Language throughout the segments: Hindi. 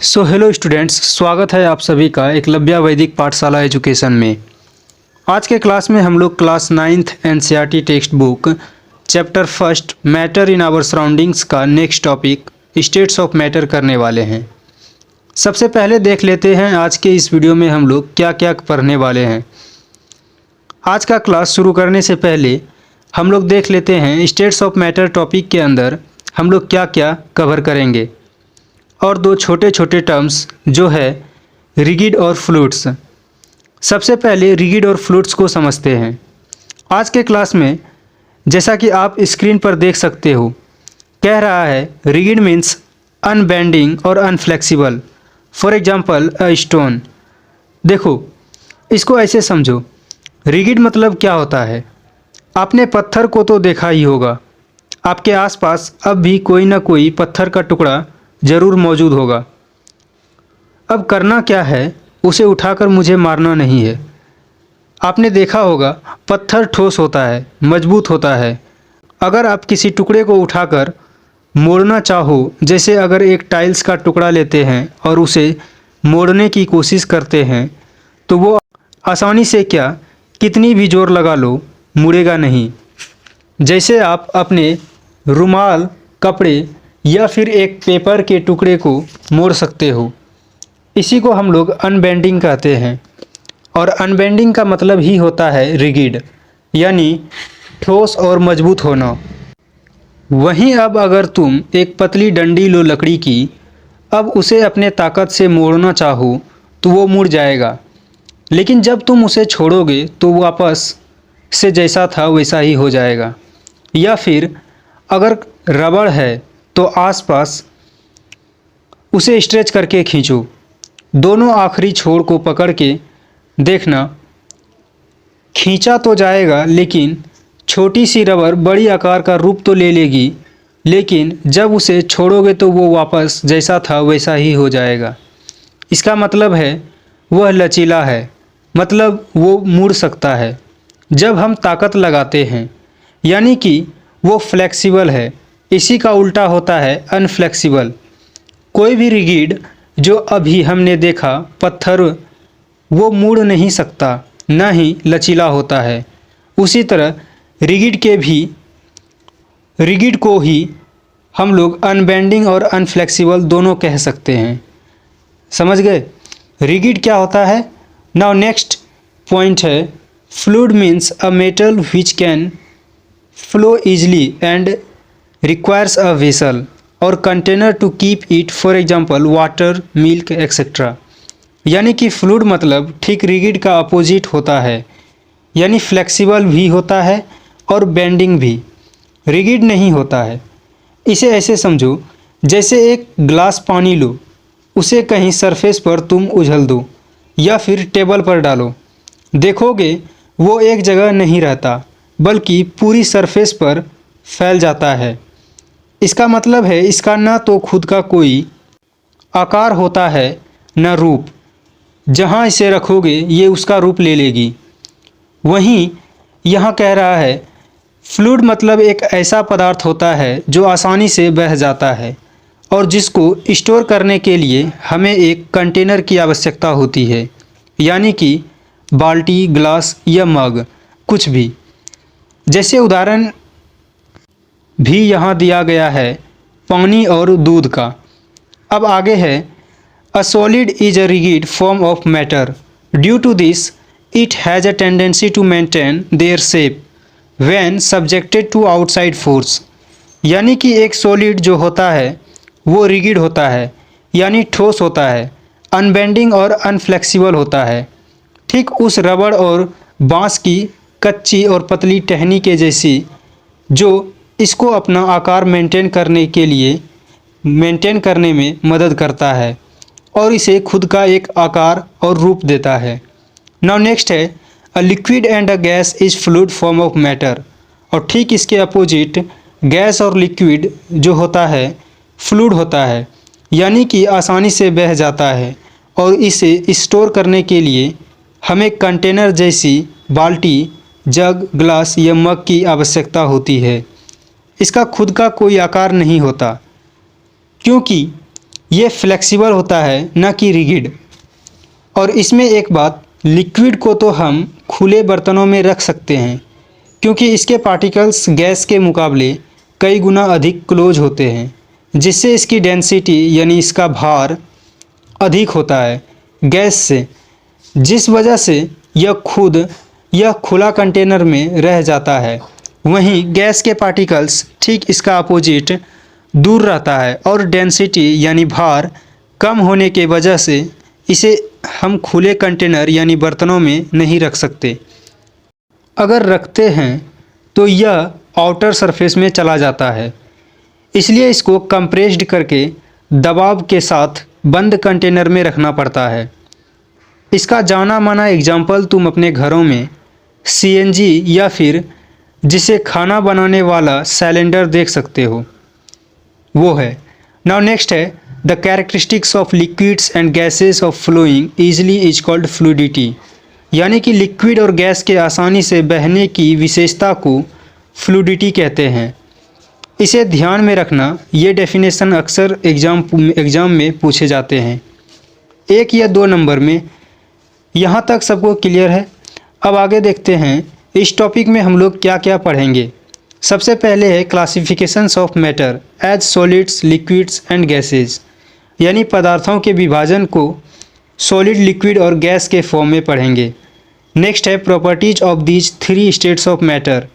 हेलो स्टूडेंट्स, स्वागत है आप सभी का एकलव्य वैदिक पाठशाला एजुकेशन में। आज के क्लास में हम लोग class 9th NCERT text book chapter first matter in our surroundings का next topic states of matter करने वाले हैं। सबसे पहले देख लेते हैं आज के इस वीडियो में हम लोग क्या क्या पढ़ने वाले हैं। आज का क्लास शुरू करने से पहले हम लोग देख लेते हैं स्टेट्स ऑफ मैटर टॉपिक के अंदर हम लोग क्या क्या कवर करेंगे और दो छोटे छोटे टर्म्स जो है रिगिड और फ्लूइड्स। सबसे पहले रिगिड और फ्लूइड्स को समझते हैं। आज के क्लास में जैसा कि आप स्क्रीन पर देख सकते हो, कह रहा है रिगिड मीन्स अनबेंडिंग और अनफ्लेक्सिबल, फॉर एग्जांपल अ स्टोन। देखो, इसको ऐसे समझो, रिगिड मतलब क्या होता है। आपने पत्थर को तो देखा ही होगा, आपके आसपास अब भी कोई ना कोई पत्थर का टुकड़ा ज़रूर मौजूद होगा। अब करना क्या है, उसे उठाकर मुझे मारना नहीं है। आपने देखा होगा पत्थर ठोस होता है, मजबूत होता है। अगर आप किसी टुकड़े को उठाकर मोड़ना चाहो, जैसे अगर एक टाइल्स का टुकड़ा लेते हैं और उसे मोड़ने की कोशिश करते हैं, तो वो आसानी से क्या कितनी भी जोर लगा लो, मुड़ेगा नहीं। जैसे आप अपने रुमाल, कपड़े या फिर एक पेपर के टुकड़े को मोड़ सकते हो। इसी को हम लोग अनबेंडिंग कहते हैं और अनबेंडिंग का मतलब ही होता है रिगिड, यानी ठोस और मजबूत होना। वहीं अब अगर तुम एक पतली डंडी लो लकड़ी की, अब उसे अपने ताकत से मोड़ना चाहो तो वो मुड़ जाएगा, लेकिन जब तुम उसे छोड़ोगे तो वापस से जैसा था वैसा ही हो जाएगा। या फिर अगर रबड़ है तो आसपास उसे स्ट्रेच करके खींचो, दोनों आखिरी छोर को पकड़ के देखना, खींचा तो जाएगा लेकिन छोटी सी रबड़ बड़ी आकार का रूप तो ले लेगी, लेकिन जब उसे छोड़ोगे तो वो वापस जैसा था वैसा ही हो जाएगा। इसका मतलब है वह लचीला है, मतलब वो मुड़ सकता है जब हम ताकत लगाते हैं, यानी कि वो फ्लेक्सिबल है। इसी का उल्टा होता है अनफ्लेक्सिबल। कोई भी रिगिड जो अभी हमने देखा पत्थर, वो मुड़ नहीं सकता, न ही लचीला होता है। उसी तरह रिगिड को ही हम लोग अनबेंडिंग और अनफ्लेक्सिबल दोनों कह सकते हैं। समझ गए रिगिड क्या होता है। नाउ नेक्स्ट पॉइंट है fluid means a metal which can flow easily and requires a vessel or container to keep it, for example water, milk etc. यानी कि फ्लूइड मतलब ठीक रिगिड का अपोजिट होता है, यानी फ्लेक्सिबल भी होता है और बेंडिंग भी, रिगिड नहीं होता है। इसे ऐसे समझो जैसे एक ग्लास पानी लो, उसे कहीं सरफेस पर तुम उछल दो या फिर टेबल पर डालो, देखोगे वो एक जगह नहीं रहता बल्कि पूरी सरफेस पर फैल जाता है। इसका मतलब है इसका ना तो खुद का कोई आकार होता है न रूप, जहाँ इसे रखोगे ये उसका रूप ले लेगी। वहीं यहाँ कह रहा है फ्लूइड मतलब एक ऐसा पदार्थ होता है जो आसानी से बह जाता है और जिसको स्टोर करने के लिए हमें एक कंटेनर की आवश्यकता होती है, यानी कि बाल्टी, ग्लास या मग, कुछ भी। जैसे उदाहरण भी यहाँ दिया गया है पानी और दूध का। अब आगे है a solid is a rigid form of matter, due to this it has a tendency to maintain their shape when subjected to outside force. यानी कि एक सॉलिड जो होता है वो रिगिड होता है, यानी ठोस होता है, अनबेंडिंग और अनफ्लेक्सिबल होता है, ठीक उस रबड़ और बांस की कच्ची और पतली टहनी के जैसी, जो इसको अपना आकार मेंटेन करने में मदद करता है और इसे खुद का एक आकार और रूप देता है। नाउ नेक्स्ट है a liquid and a gas is fluid form of matter, और ठीक इसके अपोजिट गैस और लिक्विड जो होता है फ्लूइड होता है, यानी कि आसानी से बह जाता है और इसे स्टोर करने के लिए हमें कंटेनर जैसी बाल्टी, जग, ग्लास या मग की आवश्यकता होती है। इसका खुद का कोई आकार नहीं होता, क्योंकि ये फ्लेक्सिबल होता है, न कि रिगिड। और इसमें एक बात, लिक्विड को तो हम खुले बर्तनों में रख सकते हैं क्योंकि इसके पार्टिकल्स गैस के मुकाबले कई गुना अधिक क्लोज होते हैं, जिससे इसकी डेंसिटी यानी इसका भार अधिक होता है गैस से, जिस वजह से यह खुला कंटेनर में रह जाता है। वहीं गैस के पार्टिकल्स ठीक इसका अपोजिट दूर रहता है और डेंसिटी यानी भार कम होने के वजह से इसे हम खुले कंटेनर यानी बर्तनों में नहीं रख सकते। अगर रखते हैं तो यह आउटर सरफेस में चला जाता है, इसलिए इसको कंप्रेस्ड करके दबाव के साथ बंद कंटेनर में रखना पड़ता है। इसका जाना माना एग्जाम्पल तुम अपने घरों में सीएनजी या फिर जिसे खाना बनाने वाला सिलेंडर देख सकते हो, वो है। नाउ नेक्स्ट है the characteristics of liquids and gases of flowing easily is called fluidity, यानी कि लिक्विड और गैस के आसानी से बहने की विशेषता को फ्लूइडिटी कहते हैं। इसे ध्यान में रखना, ये डेफिनेशन अक्सर एग्ज़ाम में पूछे जाते हैं 1 या 2 नंबर में। यहाँ तक सबको क्लियर है। अब आगे देखते हैं इस टॉपिक में हम लोग क्या क्या पढ़ेंगे। सबसे पहले है classifications of matter as solids, liquids and gases, यानी पदार्थों के विभाजन को सॉलिड, लिक्विड और गैस के फॉर्म में पढ़ेंगे। नेक्स्ट है properties of these 3 states of matter,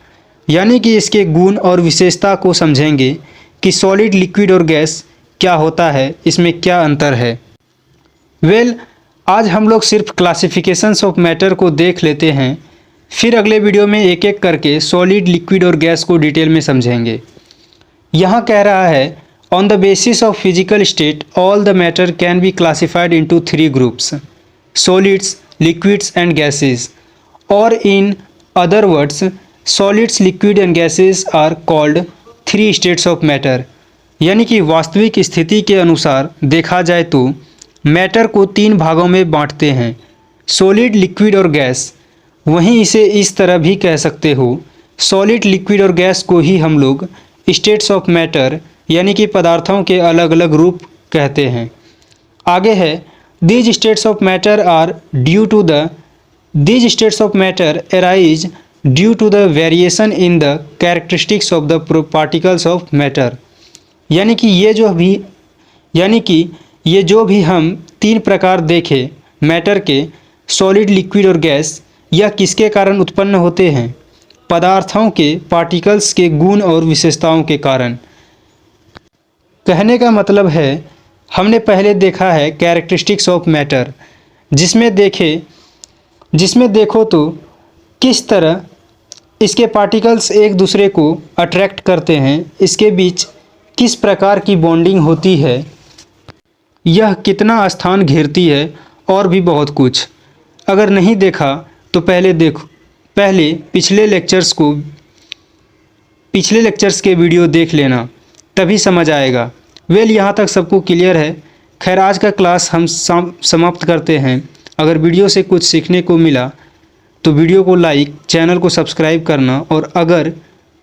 यानी कि इसके गुण और विशेषता को समझेंगे कि सॉलिड, लिक्विड और गैस क्या होता है, इसमें क्या अंतर है। आज हम लोग सिर्फ क्लासिफिकेशंस ऑफ मैटर को देख लेते हैं, फिर अगले वीडियो में एक एक करके सॉलिड, लिक्विड और गैस को डिटेल में समझेंगे। यहाँ कह रहा है on the basis of physical state all the matter can be classified into 3 groups, solids, liquids and gases, और in other words solids, liquid and gases are called 3 states of matter, यानी कि वास्तविक स्थिति के अनुसार देखा जाए तो मैटर को 3 भागों में बांटते हैं, सॉलिड, लिक्विड और गैस। वहीं इसे इस तरह भी कह सकते हो, सॉलिड, लिक्विड और गैस को ही हम लोग स्टेट्स ऑफ मैटर यानी कि पदार्थों के अलग अलग रूप कहते हैं। आगे है these states of matter are due to the these states of matter arise due to the variation in the characteristics of the particles of matter, यानी कि ये जो भी हम 3 प्रकार देखे मैटर के, सॉलिड, लिक्विड और गैस, यह किसके कारण उत्पन्न होते हैं? पदार्थों के पार्टिकल्स के गुण और विशेषताओं के कारण। कहने का मतलब है हमने पहले देखा है कैरेक्टरिस्टिक्स ऑफ मैटर, जिसमें देखो तो किस तरह इसके पार्टिकल्स एक दूसरे को अट्रैक्ट करते हैं, इसके बीच किस प्रकार की बॉन्डिंग होती है, यह कितना स्थान घेरती है और भी बहुत कुछ। अगर नहीं देखा तो पहले पिछले लेक्चर्स के वीडियो देख लेना, तभी समझ आएगा। यहाँ तक सबको क्लियर है। खैर आज का क्लास हम समाप्त करते हैं। अगर वीडियो से कुछ सीखने को मिला तो वीडियो को लाइक, चैनल को सब्सक्राइब करना, और अगर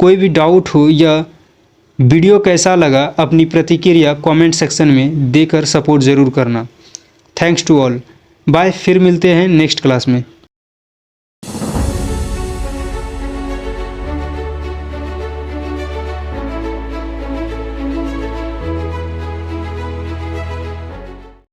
कोई भी डाउट हो या वीडियो कैसा लगा अपनी प्रतिक्रिया कमेंट सेक्शन में देकर सपोर्ट ज़रूर करना। Thanks to all, bye. फिर मिलते हैं नेक्स्ट क्लास में।